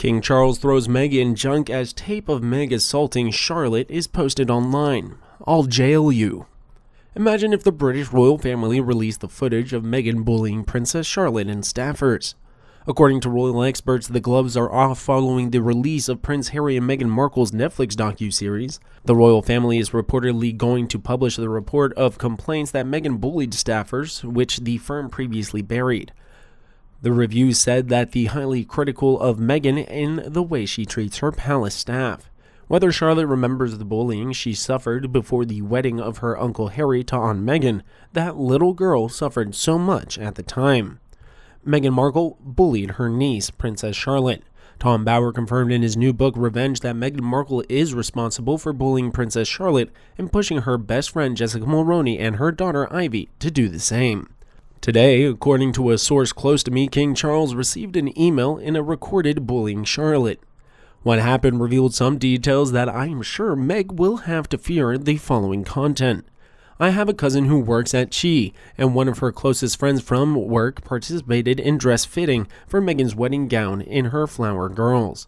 King Charles throws Meghan junk as tape of Meg assaulting Charlotte is posted online. I'll jail you. Imagine if the British royal family released the footage of Meghan bullying Princess Charlotte and staffers. According to royal experts, the gloves are off following the release of Prince Harry and Meghan Markle's Netflix docuseries. The royal family is reportedly going to publish the report of complaints that Meghan bullied staffers, which the firm previously buried. The review said that the highly critical of Meghan in the way she treats her palace staff. Whether Charlotte remembers the bullying she suffered before the wedding of her Uncle Harry to Aunt Meghan, that little girl suffered so much at the time. Meghan Markle bullied her niece, Princess Charlotte. Tom Bower confirmed in his new book, Revenge, that Meghan Markle is responsible for bullying Princess Charlotte and pushing her best friend Jessica Mulroney and her daughter Ivy to do the same. Today, according to a source close to me, King Charles received an email in a recorded bullying Charlotte. What happened revealed some details that I am sure Meg will have to fear the following content. I have a cousin who works at Chi, and one of her closest friends from work participated in dress fitting for Meghan's wedding gown in her Flower Girls.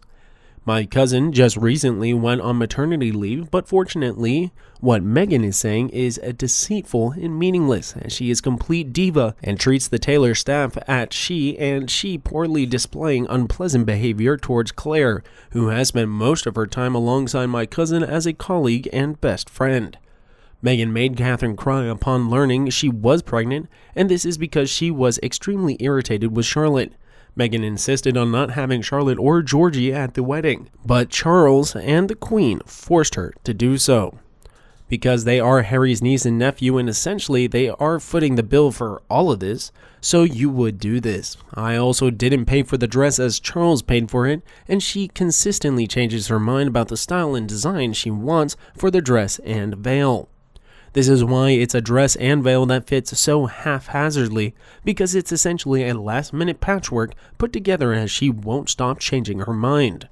My cousin just recently went on maternity leave, but fortunately, what Meghan is saying is deceitful and meaningless, as she is complete diva and treats the tailor staff at She and she poorly displaying unpleasant behavior towards Claire, who has spent most of her time alongside my cousin as a colleague and best friend. Meghan made Catherine cry upon learning she was pregnant, and this is because she was extremely irritated with Charlotte. Meghan insisted on not having Charlotte or Georgie at the wedding, but Charles and the Queen forced her to do so. Because they are Harry's niece and nephew, and essentially they are footing the bill for all of this, so you would do this. I also didn't pay for the dress as Charles paid for it, and she consistently changes her mind about the style and design she wants for the dress and veil. This is why it's a dress and veil that fits so haphazardly, because it's essentially a last-minute patchwork put together as she won't stop changing her mind.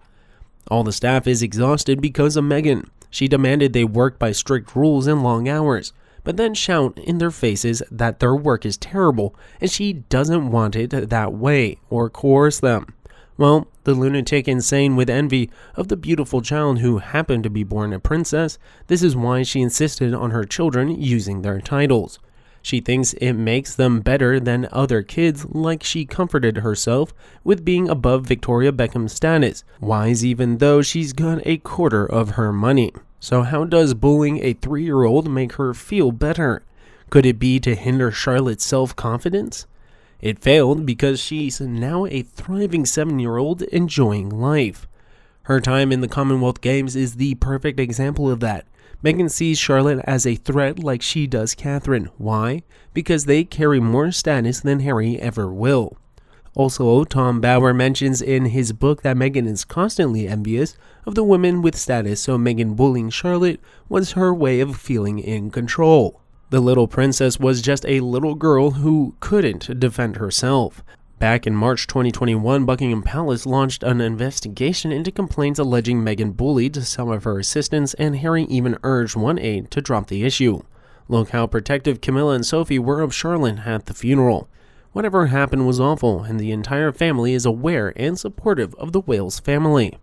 All the staff is exhausted because of Meghan. She demanded they work by strict rules and long hours, but then shout in their faces that their work is terrible and she doesn't want it that way or coerce them. Well, the lunatic insane with envy of the beautiful child who happened to be born a princess, this is why she insisted on her children using their titles. She thinks it makes them better than other kids, like she comforted herself with being above Victoria Beckham's status, wise even though she's got a quarter of her money. So how does bullying a 3-year-old make her feel better? Could it be to hinder Charlotte's self-confidence? It failed because she's now a thriving 7-year-old enjoying life. Her time in the Commonwealth Games is the perfect example of that. Meghan sees Charlotte as a threat like she does Catherine. Why? Because they carry more status than Harry ever will. Also, Tom Bower mentions in his book that Meghan is constantly envious of the women with status, so Meghan bullying Charlotte was her way of feeling in control. The little princess was just a little girl who couldn't defend herself. Back in March 2021, Buckingham Palace launched an investigation into complaints alleging Meghan bullied some of her assistants, and Harry even urged one aide to drop the issue. Look how protective Camilla and Sophie were of Charlotte at the funeral. Whatever happened was awful, and the entire family is aware and supportive of the Wales family.